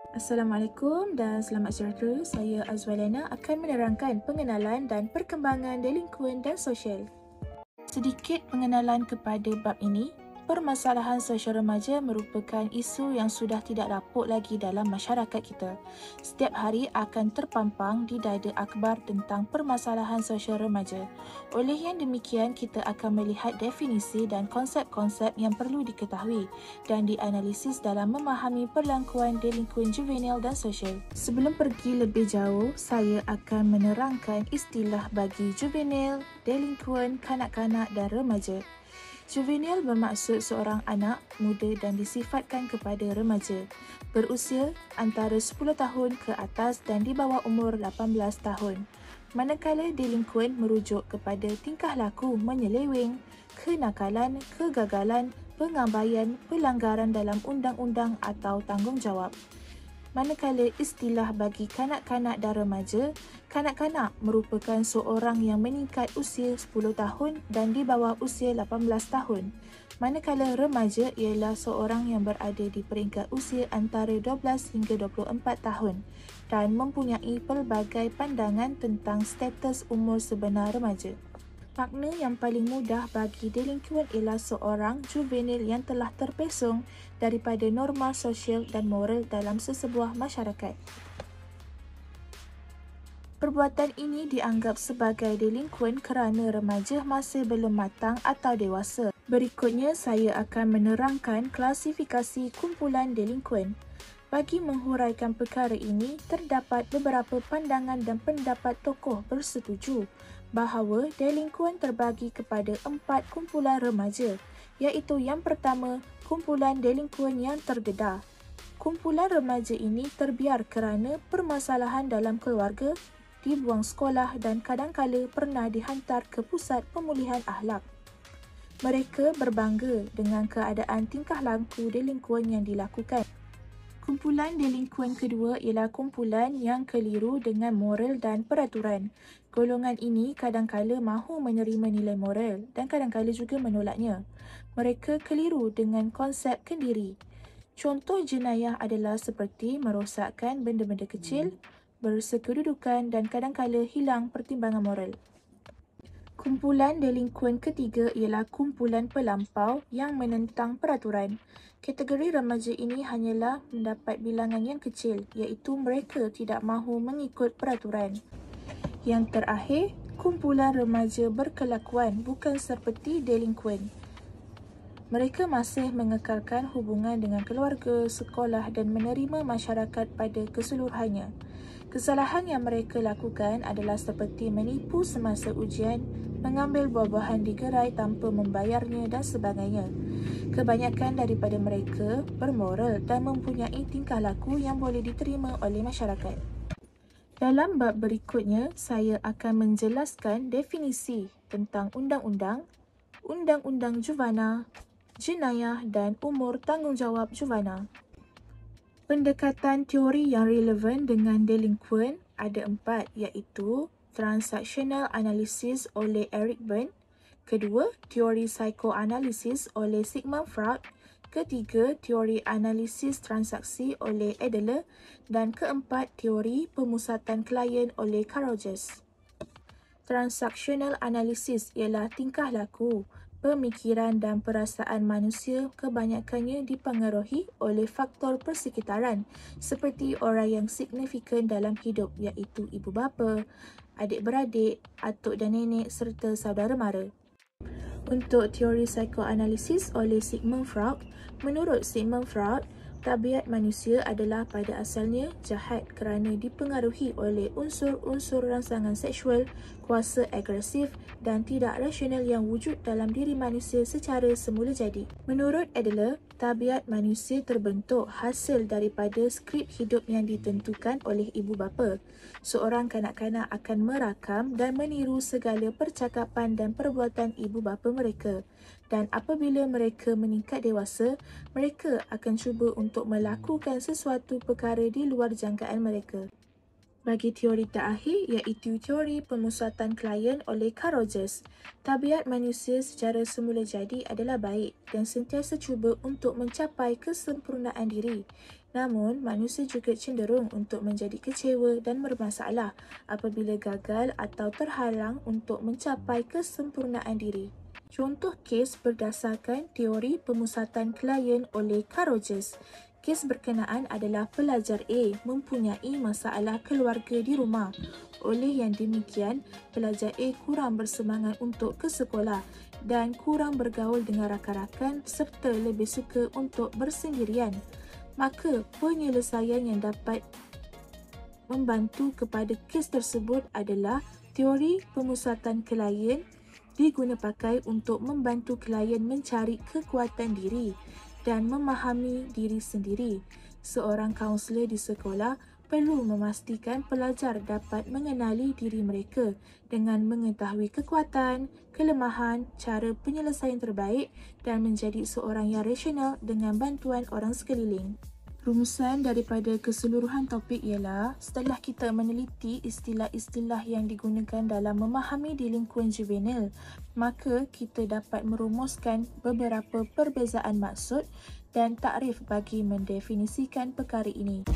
Assalamualaikum dan selamat sejahtera. Saya Azwalana akan menerangkan pengenalan dan perkembangan delinkuan dan sosial. Sedikit pengenalan kepada bab ini. Permasalahan sosial remaja merupakan isu yang sudah tidak lapuk lagi dalam masyarakat kita. Setiap hari akan terpampang di dada akhbar tentang permasalahan sosial remaja. Oleh yang demikian, kita akan melihat definisi dan konsep-konsep yang perlu diketahui dan dianalisis dalam memahami perlakuan delinkuan juvenil dan sosial. Sebelum pergi lebih jauh, saya akan menerangkan istilah bagi juvenil, delinkuan, kanak-kanak dan remaja. Juvenil bermaksud seorang anak, muda dan disifatkan kepada remaja, berusia antara 10 tahun ke atas dan di bawah umur 18 tahun. Manakala delinkuan merujuk kepada tingkah laku menyeleweng, kenakalan, kegagalan, pengabaian, pelanggaran dalam undang-undang atau tanggungjawab. Manakala istilah bagi kanak-kanak dan remaja, kanak-kanak merupakan seorang yang meningkat usia 10 tahun dan di bawah usia 18 tahun. Manakala remaja ialah seorang yang berada di peringkat usia antara 12 hingga 24 tahun dan mempunyai pelbagai pandangan tentang status umur sebenar remaja. Makna yang paling mudah bagi delinkuan ialah seorang juvenil yang telah terpesong daripada norma sosial dan moral dalam sesebuah masyarakat. Perbuatan ini dianggap sebagai delinkuan kerana remaja masih belum matang atau dewasa. Berikutnya, saya akan menerangkan klasifikasi kumpulan delinkuan. Bagi menghuraikan perkara ini, terdapat beberapa pandangan dan pendapat tokoh bersetuju bahawa delinkuan terbagi kepada 4 kumpulan remaja, iaitu yang pertama, kumpulan delinkuan yang terdedah. Kumpulan remaja ini terbiar kerana permasalahan dalam keluarga, dibuang sekolah dan kadangkala pernah dihantar ke pusat pemulihan akhlak. Mereka berbangga dengan keadaan tingkah laku delinkuan yang dilakukan. Kumpulan delinkuan kedua ialah kumpulan yang keliru dengan moral dan peraturan. Golongan ini kadangkala mahu menerima nilai moral dan kadangkala juga menolaknya. Mereka keliru dengan konsep kendiri. Contoh jenayah adalah seperti merosakkan benda-benda kecil, bersekedudukan dan kadangkala hilang pertimbangan moral. Kumpulan delinkuan ketiga ialah kumpulan pelampau yang menentang peraturan. Kategori remaja ini hanyalah mendapat bilangan yang kecil, iaitu mereka tidak mahu mengikut peraturan. Yang terakhir, kumpulan remaja berkelakuan bukan seperti delinkuan. Mereka masih mengekalkan hubungan dengan keluarga, sekolah dan menerima masyarakat pada keseluruhannya. Kesalahan yang mereka lakukan adalah seperti menipu semasa ujian, mengambil buah-buahan di gerai tanpa membayarnya dan sebagainya. Kebanyakan daripada mereka bermoral dan mempunyai tingkah laku yang boleh diterima oleh masyarakat. Dalam bab berikutnya, saya akan menjelaskan definisi tentang undang-undang, undang-undang juvana, jenayah dan umur tanggungjawab juvana. Pendekatan teori yang relevan dengan delinkuan ada 4, iaitu transactional analysis oleh Eric Berne, kedua, teori psikoanalisis oleh Sigmund Freud, ketiga, teori analisis transaksi oleh Adler, dan keempat, teori pemusatan klien oleh Carl Jess. Transactional analysis ialah tingkah laku, pemikiran dan perasaan manusia kebanyakannya dipengaruhi oleh faktor persekitaran seperti orang yang signifikan dalam hidup iaitu ibu bapa, adik-beradik, atuk dan nenek serta saudara mara. Untuk teori psikoanalisis oleh Sigmund Freud, menurut Sigmund Freud, tabiat manusia adalah pada asalnya jahat kerana dipengaruhi oleh unsur-unsur rangsangan seksual, kuasa agresif dan tidak rasional yang wujud dalam diri manusia secara semula jadi. Menurut Adler, tabiat manusia terbentuk hasil daripada skrip hidup yang ditentukan oleh ibu bapa. Seorang kanak-kanak akan merakam dan meniru segala percakapan dan perbuatan ibu bapa mereka. Dan apabila mereka meningkat dewasa, mereka akan cuba untuk melakukan sesuatu perkara di luar jangkaan mereka. Bagi teori terakhir iaitu teori pemusatan klien oleh Carl Rogers. Tabiat manusia secara semula jadi adalah baik dan sentiasa cuba untuk mencapai kesempurnaan diri. Namun, manusia juga cenderung untuk menjadi kecewa dan bermasalah apabila gagal atau terhalang untuk mencapai kesempurnaan diri. Contoh kes berdasarkan teori pemusatan klien oleh Carl Rogers. Kes berkenaan adalah pelajar A mempunyai masalah keluarga di rumah. Oleh yang demikian, pelajar A kurang bersemangat untuk ke sekolah dan kurang bergaul dengan rakan-rakan serta lebih suka untuk bersendirian. Maka, penyelesaian yang dapat membantu kepada kes tersebut adalah teori pemusatan klien diguna pakai untuk membantu klien mencari kekuatan diri dan memahami diri sendiri. Seorang kaunselor di sekolah perlu memastikan pelajar dapat mengenali diri mereka dengan mengetahui kekuatan, kelemahan, cara penyelesaian terbaik dan menjadi seorang yang rasional dengan bantuan orang sekeliling. Rumusan daripada keseluruhan topik ialah setelah kita meneliti istilah-istilah yang digunakan dalam memahami delinkuan juvenil, maka kita dapat merumuskan beberapa perbezaan maksud dan takrif bagi mendefinisikan perkara ini.